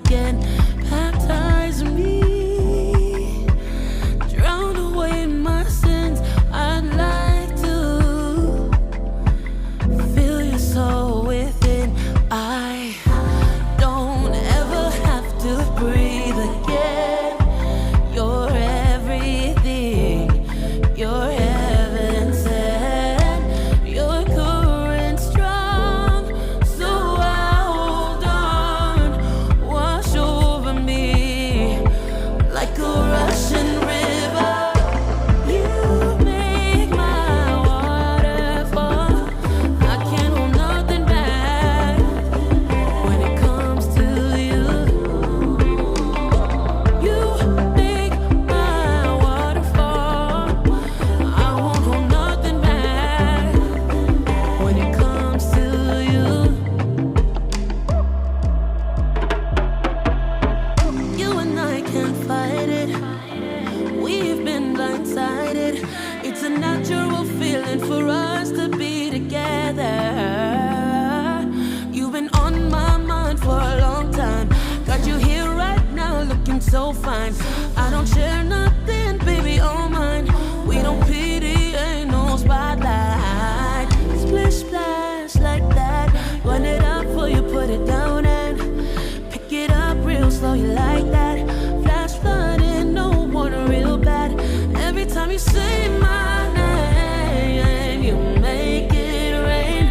again. Baptize me, drown away my sins. I'd like to feel your soul within. I don't ever have to breathe again. You're everything. You're heaven sent. Your current strong, so I hold on. Wash over me like a rushing river. You make my waterfall. I can't hold nothing back when it comes to you. You make my waterfall. I won't hold nothing back when it comes to you. You and I can't fight it. We've been blindsided. It's a natural feeling for us to be together. You've been on my mind for a long time. Got you here right now looking so fine. I don't share nothing, baby, all mine. We don't pity, ain't no spotlight. Splish splash like that. Run it up before you put it down and pick it up real slow, you like that. Flash flooding, no water real bad. Every time you say my name, you make it rain.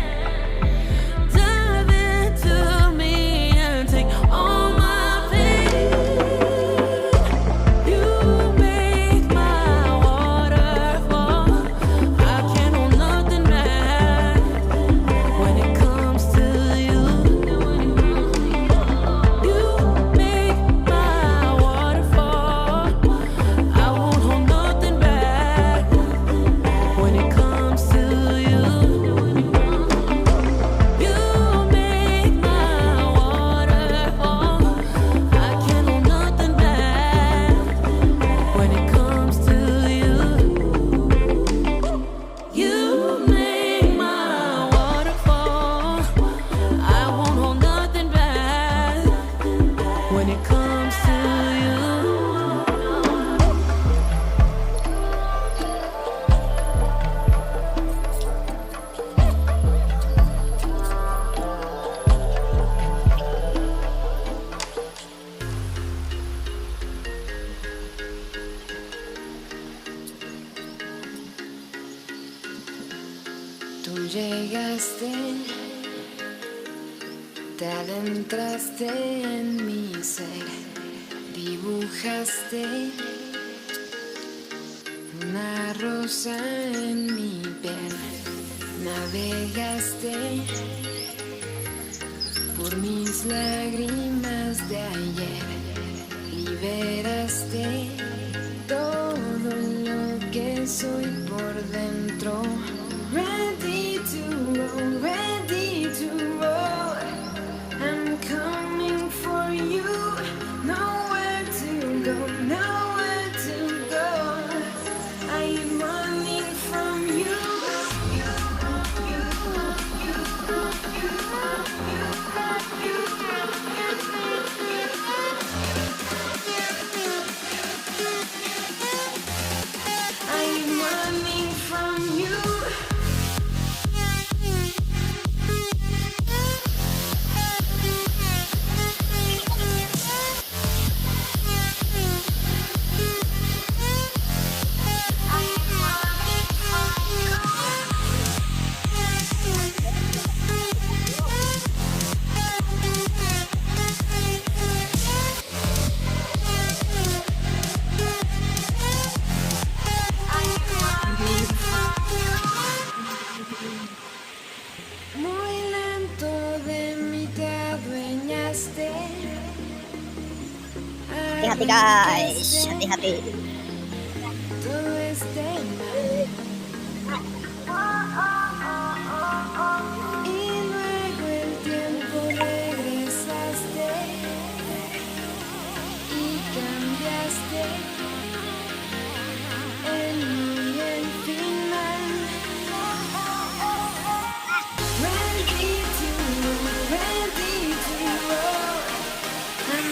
Dive into me and take all my pain. You make my waterfall. I can't hold nothing back when it comes to you. You make my waterfall. I won't hold nothing back when it comes to you. You make my waterfall. I can't hold nothing back when it comes to you. You make my waterfall. I won't hold nothing back when it comes to you. Tú llegaste, te adentraste en mi ser, dibujaste una rosa en mi piel, navegaste por mis lágrimas de ayer, liberaste todo lo que soy por dentro. Ready to roll, ready to roll. I'm coming for you. Nowhere to go, nowhere to go. I'm running from you. I'm running from you. Muy lento de mí te adueñaste. Hati-hati guys, hati-hati. Todo este mal. Y luego el tiempo regresaste y cambiaste en mí el final. Ready to roll, ready to roll. I'm